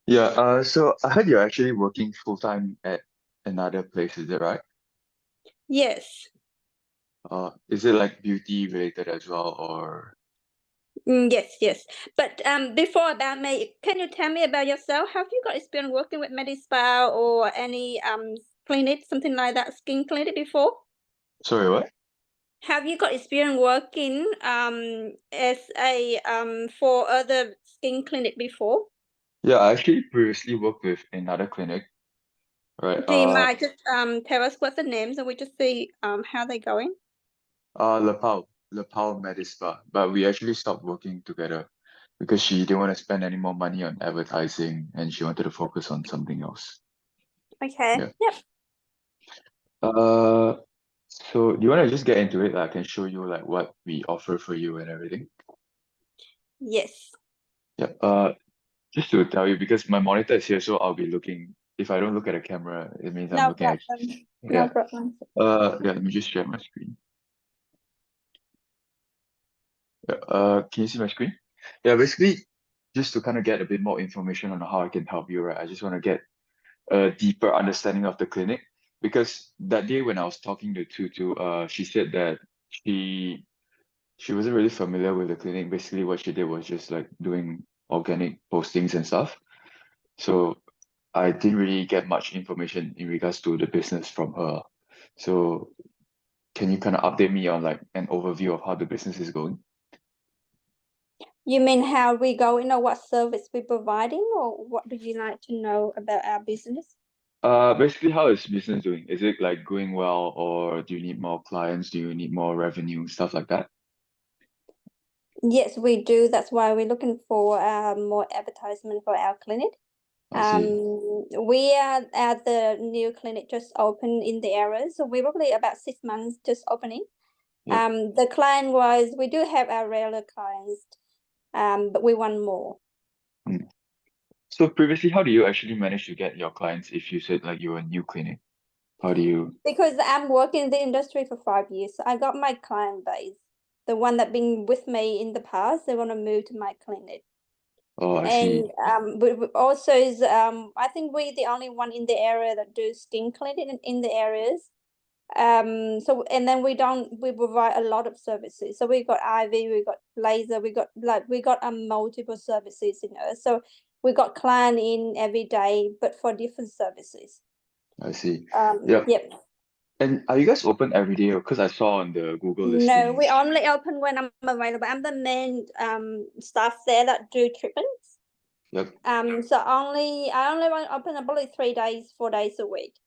Yeah, so I heard you're actually working full-time at another place, is it right? Yes. Is it like beauty related as well, or Yes. But before that, can you tell me about yourself? Have you got experience working with MediSpa or any clinic, something like that, skin clinic before? sorry, what? Have you got experience working as a for other skin clinic before? Yeah, I actually previously worked with another clinic, right? Do you mind just tell us what the names and we just see how they're going? Lepau Medispa, but we actually stopped working together because she didn't want to spend any more money on advertising and she wanted to focus on something else. Okay. Yeah. Yep. Uh, so do you want to just get into it? I can show you like what we offer for you and everything. Yes. Yeah. Just to tell you, because my monitor is here, so I'll be looking. If I don't look at the camera, it means I'm No looking at. problem. No Yeah. problem. Yeah. Let me just share my screen. Yeah. Can you see my screen? Yeah. Basically, just to kind of get a bit more information on how I can help you, right? I just want to get a deeper understanding of the clinic because that day when I was talking to Tutu, she said that she wasn't really familiar with the clinic. Basically, what she did was just like doing organic postings and stuff. So I didn't really get much information in regards to the business from her. So can you kind of update me on like an overview of how the business is going? You mean how we go in or what service we're providing, or what do you like to know about our business? Basically, how is business doing? Is it like going well, or do you need more clients? Do you need more revenue, stuff like that? Yes, we do. That's why we're looking for more advertisement for our clinic. I see. We are at the new clinic just opened in the area, so we're probably about 6 months just opening. Yep. The client wise, we do have our regular clients, but we want more. Mm. So previously, how do you actually manage to get your clients if you said like you're a new clinic? How do you? Because I'm working in the industry for 5 years, so I got my client base. The one that been with me in the past, they want to move to my clinic. Oh, I And see. we also is I think we're the only one in the area that do skin clinic in the areas. So and then we provide a lot of services. So we got IV, we got laser, we got multiple services in us. So we got client in every day, but for different services. I see. Yep. Yep. And are you guys open every day? Because I saw on the Google No, we listings. only open when I'm available. I'm the main staff there that do treatments. Yep. So I only want to open probably 3 days, 4 days a week.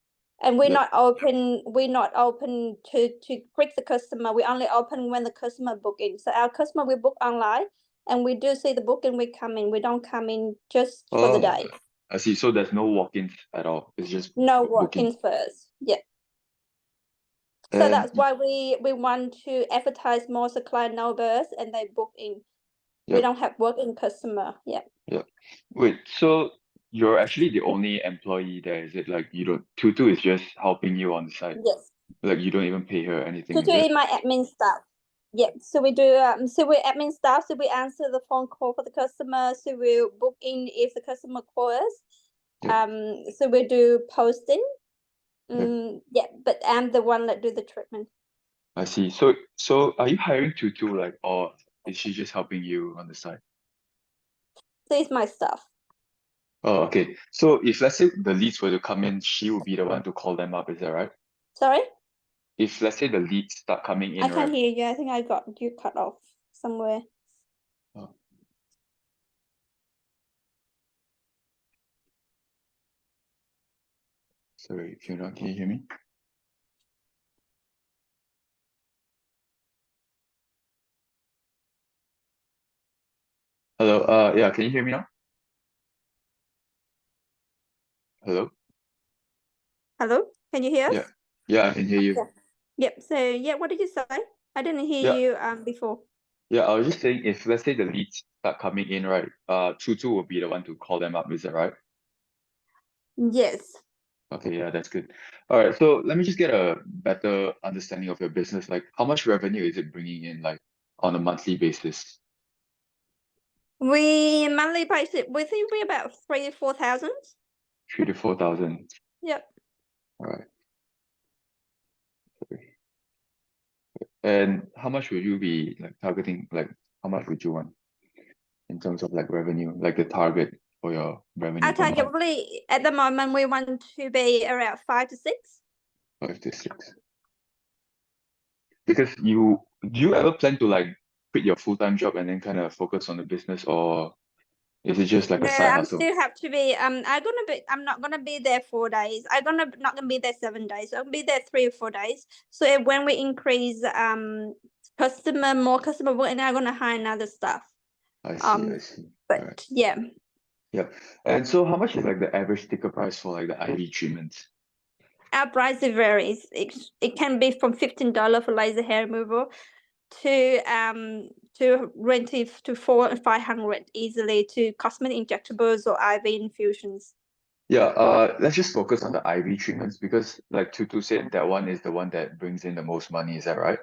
And we're Yep. not open, to greet the customer. We only open when the customer book in. So our customer we book online and we do see the booking we come in. We don't come in just for the Oh, day. I see. So there's no walk-ins at all. It's just No walk booking. in first. Yeah. So And that's why we want to advertise more so client know us and they book in. We yep. don't have work in customer. Yeah. Yep. Wait, so you're actually the only employee there, is it? Like you don't, Tutu is just helping you on the side. Yes. Like you don't even pay her anything, To is do it? in my admin staff. Yeah, so we do. So we're admin staff. So we answer the phone call for the customer. So we book in if the customer calls us. Yep. So we do posting. Yep. Yeah, but I'm the one that do the treatment. I see. So are you hiring Tutu like, or is she just helping you on the side? So it's my staff. Oh, okay. So if let's say the leads were to come in, she would be the one to call them up, is that right? Sorry, If let's say the leads start coming I in, can't right? hear you. I think I got you cut off somewhere. Oh, sorry, if you're not, can you hear me? Hello, yeah, can you hear me now? Hello? Hello, can you hear Yeah. us? Yeah, I can hear you. Yeah. Yep. So yeah, what did you say? I didn't hear Yeah, you before. yeah, I was just saying if let's say the leads start coming in, right? Tutu will be the one to call them up, is that right? Yes. Okay, yeah, that's good. All right, so let me just get a better understanding of your business. Like, how much revenue is it bringing in, like, on a monthly basis? We monthly price it. We think we about 3,000 to 4,000. 3,000 to 4,000. Yep. All right. And how much would you be like targeting? Like, how much would you want in terms of like revenue, like the target for your revenue Our per target month? probably at the moment we want to be around 5 to 6. 5 to 6. Because do you ever plan to like quit your full-time job and then kind of focus on the business, or is it just like No, a side I'm hustle? still have to be. I'm not gonna be there 4 days. Not gonna be there 7 days. So I'll be there 3 or 4 days. So when we increase more customer, we're now gonna hire another staff. I see, I see. All right. But yeah, Yeah. And so how much is like the average ticket price for like the IV treatments? our price varies. It can be from $15 for laser hair removal to renting to 400 and 500 easily to cosmetic injectables or IV infusions. Yeah, let's just focus on the IV treatments because like Tutu said that one is the one that brings in the most money, is that right?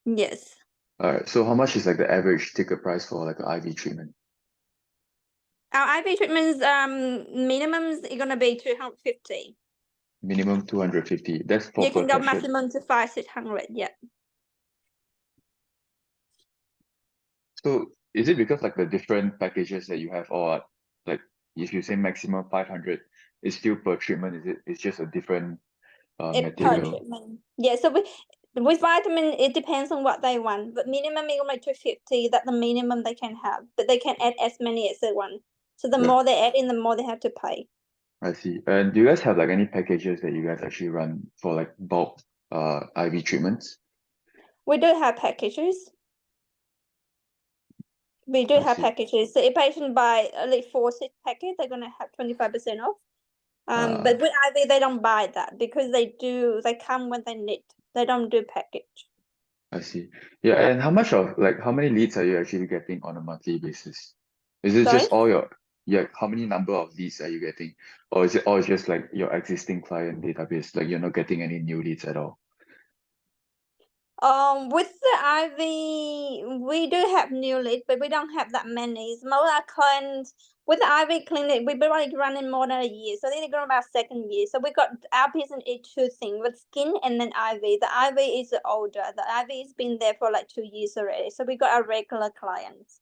Yes. All right. So how much is like the average ticket price for like an IV treatment? Our IV treatments, minimums are gonna be 250. Minimum 250. That's for You per can go session. maximum to 500-600. Yeah. So is it because like the different packages that you have, or like if you say maximum 500, it's still per treatment, is it? It's just a different Per material. treatment. Yeah. So with vitamin, it depends on what they want, but minimum is only 250. That the minimum they can have, but they can add as many as they want. So the Yeah. more they add in, the more they have to pay. I see. And do you guys have like any packages that you guys actually run for like bulk IV treatments? We do have packages. We do I have see. packages. So if patient buy at least 4-6 packets, they're gonna have 25% off. But with IV, they don't buy that because they come when they need. They don't do package. I see. Yeah, and how many leads are you actually getting on a monthly basis? Is it Sorry? just how many number of leads are you getting? Or is it all just like your existing client database, like you're not getting any new leads at all? With the IV, we do have new leads, but we don't have that many. Most of our clients with the IV clinic, we've been like running more than a year, so they're going about second year. So we got our business is two things, with skin and then IV. The IV is older. The IV has been there for like 2 years already. So we got our regular clients.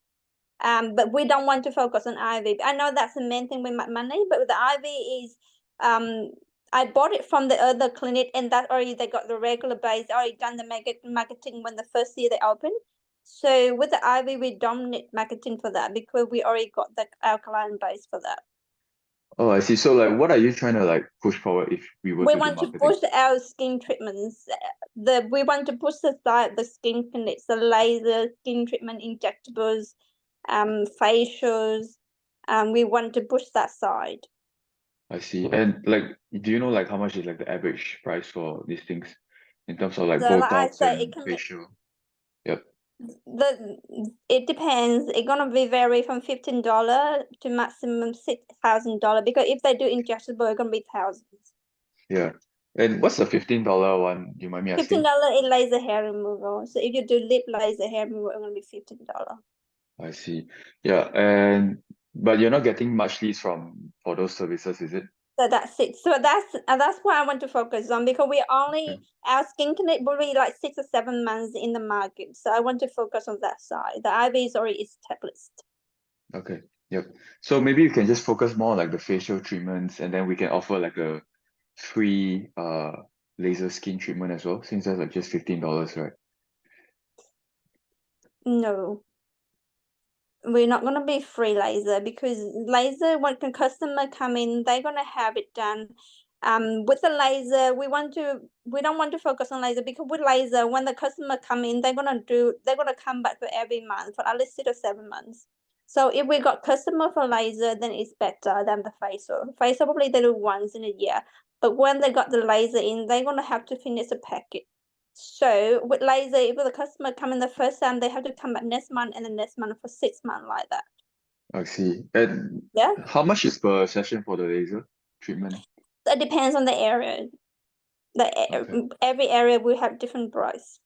But we don't want to focus on IV. I know that's the main thing we make money, but the IV is I bought it from the other clinic, and that already they got the regular base, already done the marketing when the first year they opened. So with the IV, we don't need marketing for that because we already got our client base for that. Oh, I see. So like what are you trying to like push forward if we were We to do want to marketing? push our skin treatments. We want to push the skin clinics, the laser skin treatment injectables, facials. We want to push that side. I see. And like, do you know like how much is like the average price for these things in terms of like So like I Botox said, and facial? Yep. it depends. It's gonna be vary from $15 to maximum $6,000 because if they do injectable, it's gonna be thousands. Yeah. And what's the $15 one? Do you mind me asking? $15 is laser hair removal. So if you do lip laser hair removal, it's gonna be $15. I see. Yeah. But you're not getting much leads for those services, is it? So that's it. So that's what I want to focus on because we only our skin clinic will be like 6 or 7 months in the market. So I want to focus on that side. The IV is already established. Okay. Yep. So maybe you can just focus more on like the facial treatments, and then we can offer like a free laser skin treatment as well, since that's like just $15, right? No, we're not gonna be free laser because laser when the customer come in, they're gonna have it done. With the laser, we don't want to focus on laser because with laser, when the customer come in, they're gonna come back for every month for at least 6 or 7 months. So if we got customer for laser, then it's better than the facial. Facial probably they do once in a year, but when they got the laser in, they're gonna have to finish the packet. So with laser, if the customer come in the first time, they have to come back next month and the next month for 6 months like that. I see. And Yeah. how much is per session for the laser treatment? It depends on the area. Okay. Every area will have different price.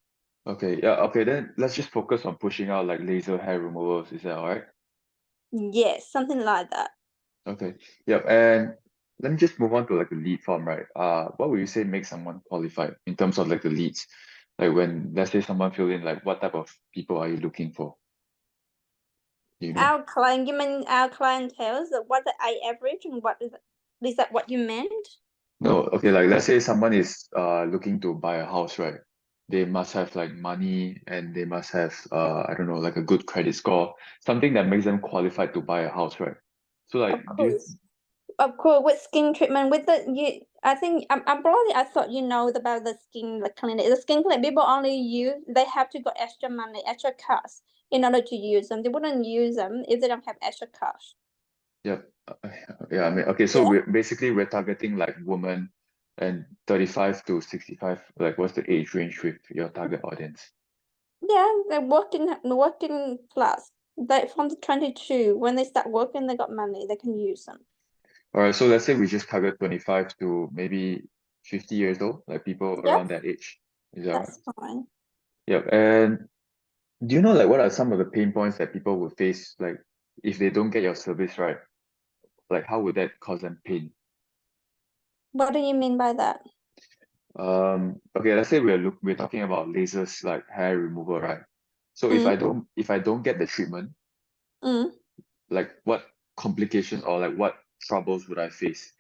Okay. Yeah. Okay. Then let's just focus on pushing out like laser hair removals. Is that all right? Yes, something like that. Okay. Yep. And let me just move on to like the lead form, right? What would you say makes someone qualified in terms of like the leads? Like when let's say someone fill in, like what type of people are you looking for? Do you know? Our client, you mean our clientele? So what the I average and what is that what you meant? No, okay, like let's say someone is looking to buy a house, right? They must have like money and they must have I don't know, like a good credit score, something that makes them qualified to buy a house, right? So like Of do you course. Of course, with skin treatment, with the you, I think I'm probably I thought you know about the skin like clinic. The skin clinic people only use they have to got extra money, extra cash in order to use them. They wouldn't use them if they don't have extra cash. yeah, yeah, I mean okay, so Yeah, we're targeting like women and 35 to 65, like what's the age range with your target audience? yeah, they're working class. They from the 22 when they start working, they got money, they can use them. All right, so let's say we just target 25 to maybe 50 years old, like people Yep, around that age. Is that right? that's fine. Yep. And do you know like what are some of the pain points that people will face like if they don't get your service right? Like how would that cause them pain? What do you mean by that? Okay, let's say we're talking about lasers like hair removal, right? So if Mm, I don't get the treatment, mm. like what complications or like what troubles would I face?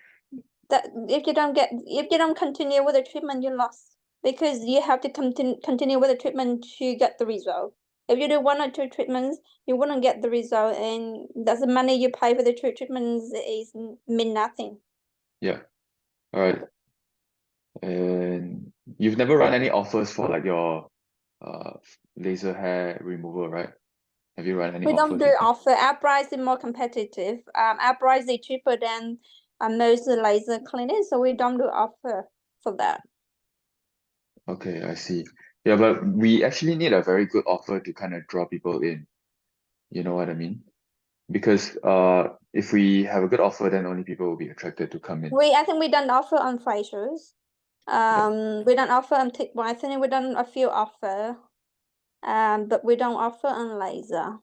That if you don't continue with the treatment, you lost because you have to continue with the treatment to get the result. If you do one or two treatments, you wouldn't get the result, and that's the money you pay for the two treatments is mean nothing. Yeah. All right. And you've never run any offers for like your uh laser hair removal, right? Have you run any We don't offers do before? offer. Our price is more competitive. Our price is cheaper than most laser clinics, so we don't do offer for that. Okay, I see. Yeah, but we actually need a very good offer to kind of draw people in. You know what I mean? Because if we have a good offer, then only people will be attracted to come in. I think we don't offer on facials. Yep. We don't offer on tick whitening. We done a few offer. But we don't offer on laser.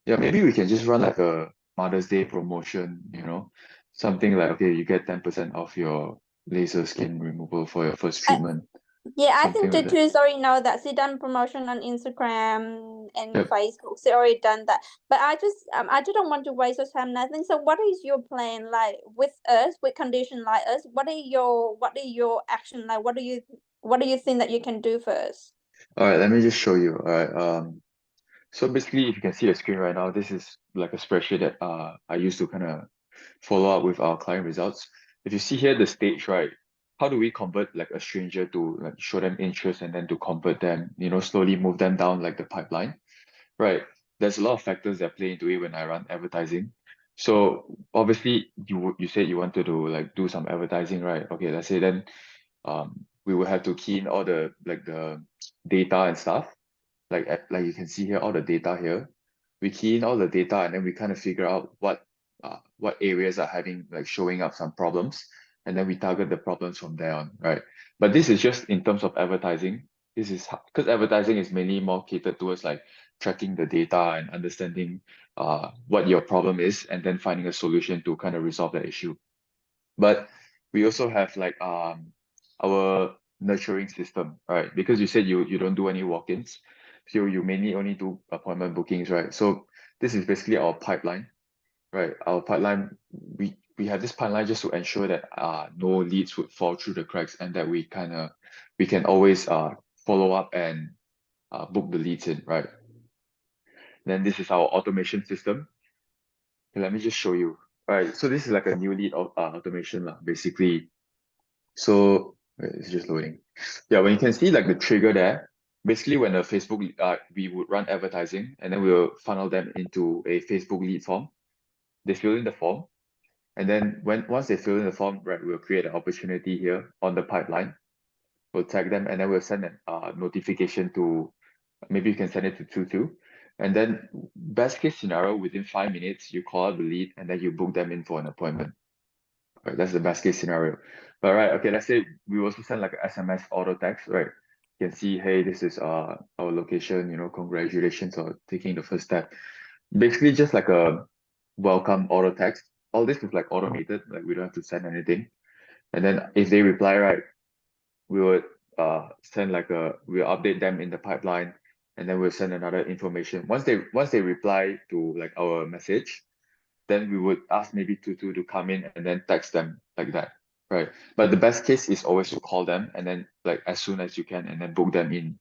Yeah, maybe we can just run like a Mother's Day promotion, you know, something like okay, you get 10% off your laser skin removal for your first I, treatment, yeah, I something think like the that. two already know that. She done promotion on Instagram and Yep. Facebook. She already done that. But I didn't want to waste your time. Nothing. So, what is your plan like with us, with condition like us? What are your action like? What do you think that you can do for us? All right, let me just show you. All right. So basically, if you can see the screen right now, this is like a spreadsheet that I used to kind of follow up with our client results. If you see here the stage, right, how do we convert like a stranger to like show them interest and then to convert them, you know, slowly move them down like the pipeline, right? There's a lot of factors that play into it when I run advertising. So obviously you said you wanted to like do some advertising, right? Okay, let's say then we will have to key in all the like the data and stuff like you can see here all the data here. We key in all the data and then we kind of figure out what areas are having like showing up some problems, and then we target the problems from there on, right? But this is just in terms of advertising. This is because advertising is mainly more catered towards like tracking the data and understanding what your problem is and then finding a solution to kind of resolve that issue. But we also have like our nurturing system, right? Because you said you don't do any walk-ins, so you mainly only do appointment bookings, right? So this is basically our pipeline, right? Our pipeline, we have this pipeline just to ensure that no leads would fall through the cracks and that we can always follow up and book the leads in, right? Then this is our automation system. Okay, let me just show you. All right, so this is like a new lead automation lah, basically. So wait, it's just loading. Yeah, when you can see like the trigger there, basically when a Facebook we would run advertising and then we'll funnel them into a Facebook lead form. They fill in the form, and then once they fill in the form, right, we'll create an opportunity here on the pipeline. We'll tag them and then we'll send a notification to maybe you can send it to Tutu. And then best case scenario, within 5 minutes, you call out the lead and then you book them in for an appointment. Right, that's the best case scenario. But right, okay, let's say we also send like a SMS auto text, right? You can see, hey, this is our location, you know, congratulations on taking the first step. Basically just like a welcome auto text. All this is like automated, like we don't have to send anything. And then if they reply, right, we would send like we'll update them in the pipeline, and then we'll send another information. Once they reply to like our message, then we would ask maybe Tutu to come in and then text them like that, right? But the best case is always to call them and then like as soon as you can and then book them in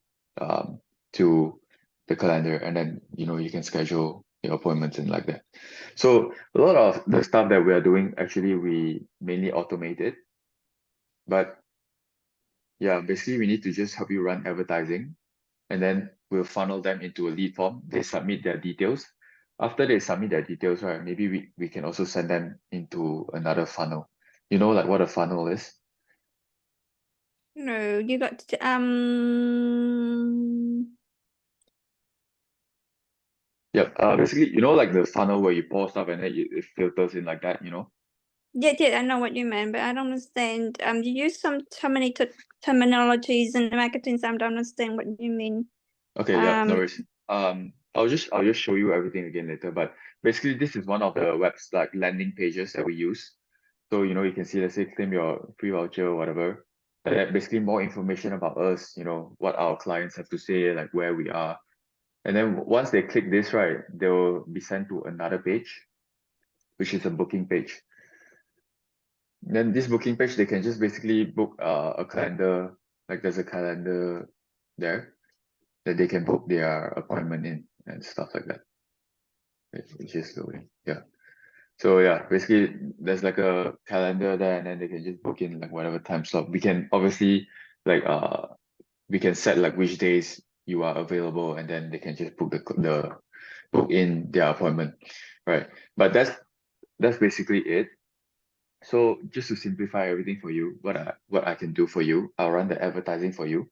to the calendar, and then you can schedule your appointments and like that. So a lot of the stuff that we are doing, actually we mainly automate it, but yeah, basically we need to just help you run advertising, and then we'll funnel them into a lead form. They submit their details. After they submit their details, right, maybe we can also send them into another funnel. You know, like what a funnel is? No, you got to, Yep. Basically, like the funnel where you pour stuff and then it filters in like that, yeah, I know what you mean, but I don't understand. You use so many terminologies in marketing, so I don't understand what you mean. Okay, yeah, no worries. I'll just show you everything again later. But basically, this is one of the web's like landing pages that we use. So you can see, let's say, claim your free voucher or whatever. And then basically more information about us, what our clients have to say, like where we are. And then once they click this, right, they'll be sent to another page, which is a booking page. Then this booking page, they can just basically book a calendar, like there's a calendar there that they can book their appointment in and stuff like that. It's just loading. Yeah. So yeah, basically there's like a calendar there, and then they can just book in like whatever time slot. We can obviously like we can set like which days you are available, and then they can just book the book in their appointment, right? But that's basically it. So just to simplify everything for you, what I can do for you, I'll run the advertising for you.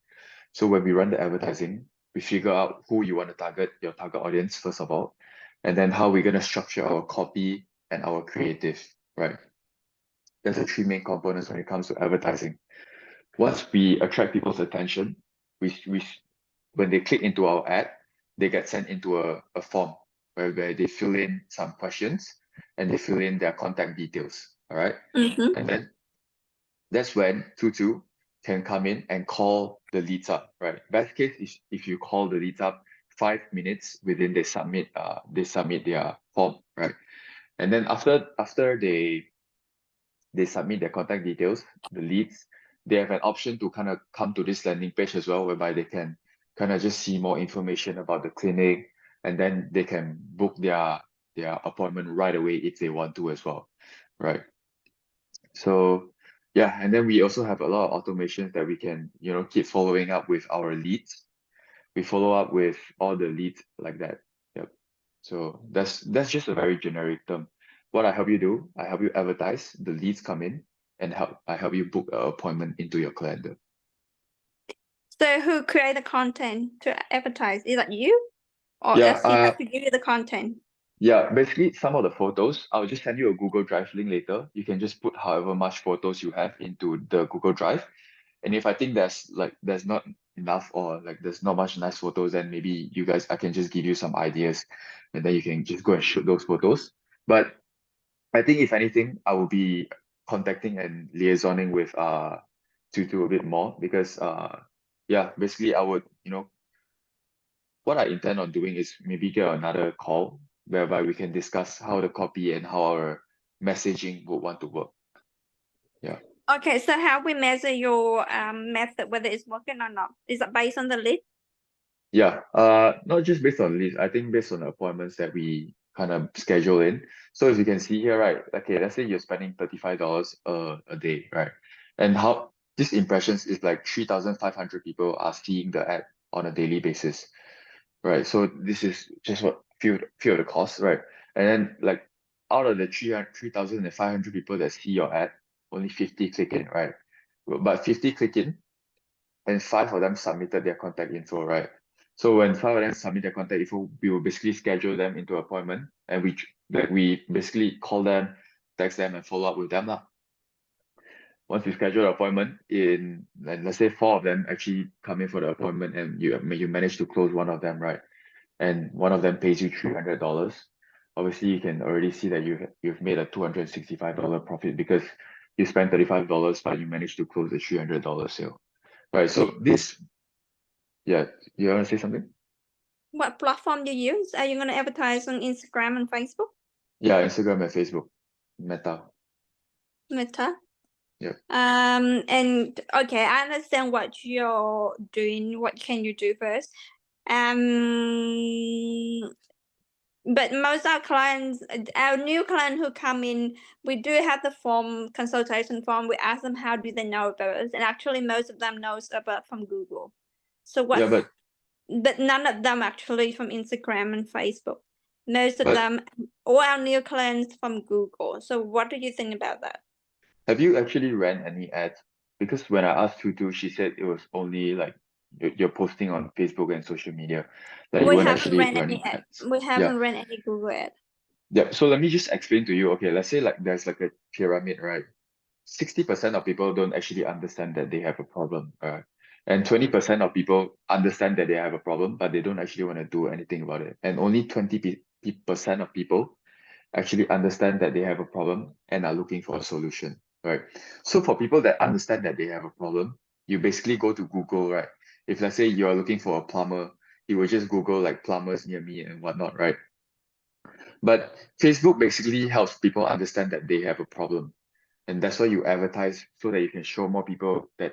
So when we run the advertising, we figure out who you want to target, your target audience, first of all, and then how we're going to structure our copy and our creative, right? There's the three main components when it comes to advertising. Once we attract people's attention, we when they click into our ad, they get sent into a form where they fill in some questions and they fill in their contact details. All right. Mm-hmm. And then that's when Tutu can come in and call the leads up, right? Best case is if you call the leads up 5 minutes within they submit their form, right? And then after they submit their contact details, the leads, they have an option to kind of come to this landing page as well, whereby they can kind of just see more information about the clinic, and then they can book their appointment right away if they want to as well, right? So yeah, and then we also have a lot of automations that we can, keep following up with our leads. We follow up with all the leads like that. Yep. So that's just a very generic term. What I help you do, I help you advertise, the leads come in, and I help you book an appointment into your calendar. So who create the content to advertise? Is that you? Or Yeah, SC have to give you the content? Yeah, basically some of the photos, I'll just send you a Google Drive link later. You can just put however much photos you have into the Google Drive. And if I think there's not enough, or like there's not much nice photos, then maybe I can just give you some ideas, and then you can just go and shoot those photos. But I think if anything, I will be contacting and liaisoning with Tutu a bit more, because yeah, basically I would, what I intend on doing is maybe get another call whereby we can discuss how the copy and how our messaging would want to work. Yeah. Okay, so how we measure your method, whether it's working or not? Is it based on the lead? Yeah. Not just based on leads, I think based on the appointments that we kind of schedule in. So as you can see here, right? Okay, let's say you're spending $35 a day, right? And how these impressions is like 3,500 people are seeing the ad on a daily basis. Right. So this is just what few of the costs, right? And then like out of the 3,500 people that see your ad, only 50 click in, right? But 50 click in, and five of them submitted their contact info, right? So when five of them submit their contact info, we will basically schedule them into appointment, and we basically call them, text them, and follow up with them lah. Once you schedule an appointment in, and let's say four of them actually come in for the appointment, and you manage to close one of them, right? And one of them pays you $300, obviously you can already see that you've made a $265 profit because you spent $35, but you managed to close a $300 sale. Right. So this, yeah, you want to say something? What platform do you use? Are you going to advertise on Instagram and Facebook? Yeah, Instagram and Facebook, Meta. Meta? Yep. And okay, I understand what you're doing. What can you do first? But most our clients, our new client who come in, we do have the form, consultation form. We ask them how do they know about us, and actually most of them knows about from Google. So Yeah, what's but none of them actually from Instagram and Facebook. Most of but them, all our new clients from Google. So what do you think about that? have you actually ran any ads? Because when I asked Tutu, she said it was only like you're posting on Facebook and social media, that you We weren't haven't actually ran any running ad. ads. We Yeah. haven't ran any Google ad. Yeah. So let me just explain to you. Okay, let's say like there's like a pyramid, right? 60% of people don't actually understand that they have a problem, and 20% of people understand that they have a problem, but they don't actually want to do anything about it. And only 20% of people actually understand that they have a problem and are looking for a solution, right? So for people that understand that they have a problem, you basically go to Google, right? If let's say you're looking for a plumber, you will just Google like plumbers near me and whatnot, right? But Facebook basically helps people understand that they have a problem. And that's why you advertise so that you can show more people that,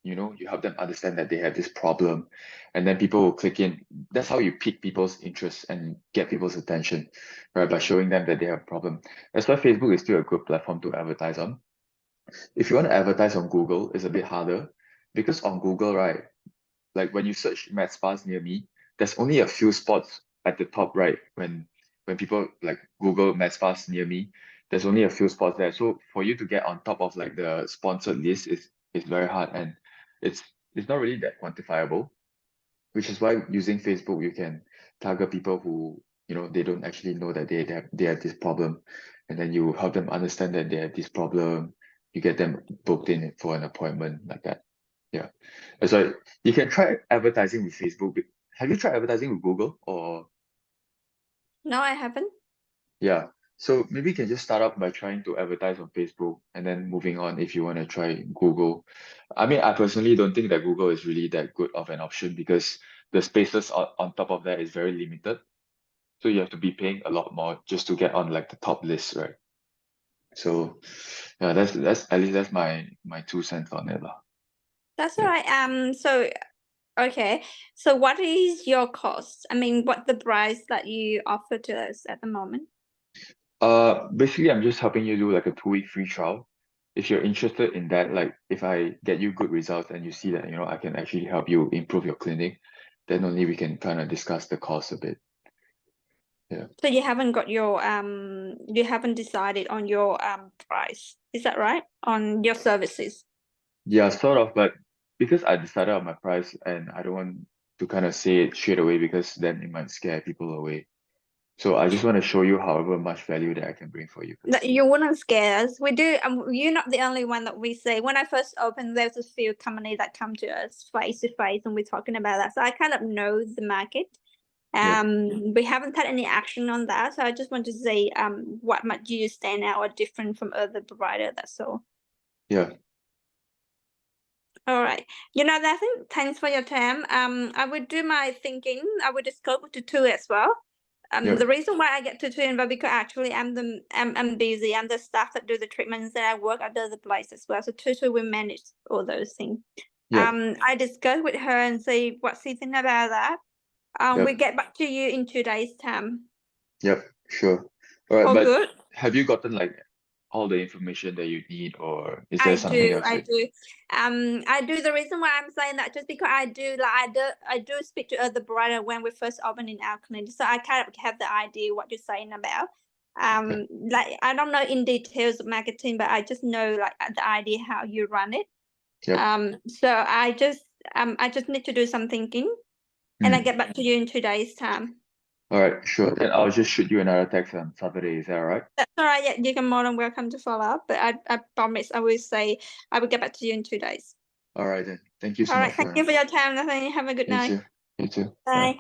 you help them understand that they have this problem. And then people will click in. That's how you pique people's interest and get people's attention, right? By showing them that they have a problem. That's why Facebook is still a good platform to advertise on. If you want to advertise on Google, it's a bit harder because on Google, right, like when you search med spas near me, there's only a few spots at the top right when people like Google med spas near me, there's only a few spots there. So for you to get on top of like the sponsored list is very hard, and it's it's not really that quantifiable, which is why using Facebook you can target people who they don't actually know that they have this problem, and then you help them understand that they have this problem. You get them booked in for an appointment like that. Yeah. So you can try advertising with Facebook. Have you tried advertising with Google or No, I haven't. yeah. So maybe you can just start up by trying to advertise on Facebook and then moving on if you want to try Google. I mean, I personally don't think that Google is really that good of an option because the spaces on top of that is very limited. So you have to be paying a lot more just to get on like the top list, right? So yeah, that's at least that's my 2 cents on it, lah. That's Yeah. all right. So okay. So what is your cost? I mean, what the price that you offer to us at the moment? Basically, I'm just helping you do like a 2-week free trial. If you're interested in that, like if I get you good results and you see that, I can actually help you improve your clinic, then only we can kind of discuss the cost a bit. Yeah. So you haven't got your you haven't decided on your price. Is that right? On your services. Yeah, sort of, but because I decided on my price and I don't want to kind of say it straight away because then it might scare people away. So I just want to show you however much value that I can bring for you That first. you wouldn't scare us. We do. You're not the only one that we see. When I first opened, there's a few companies that come to us face to face, and we're talking about that. So I kind of know the market. Yeah. We haven't had any action on that. So I just want to say, what might you stand out or different from other provider? That's all. Yeah. All right. That's it. Thanks for your time. I would do my thinking. I would discuss with the two as well. Yeah. The reason why I get to two involved because actually I'm busy. I'm the staff that do the treatments and I work at the other place as well. So two will manage all those things. Yeah. I discuss with her and see what she thinks about that. We Yep. get back to you in 2 days' time. Yep. Sure. All right, All but good? have you gotten like all the information that you need, or is there I something do, else I that do. I do. The reason why I'm saying that just because I do speak to other provider when we first open in our clinic, so I kind of have the idea what you're saying about. Okay. Like I don't know in details of marketing, but I just know like the idea how you run it. Yep. So I just need to do some thinking, and I get back to you in 2 days' time. All right, sure. Then I'll just shoot you another text on Saturday. Is that all right? That's all right. Yeah, you can more than welcome to follow up, but I promise I will say I will get back to you in 2 days. All right then. Thank you so All much right. for Thank your you for your time, Nathaniel. Have a good You night. too. You too. Bye.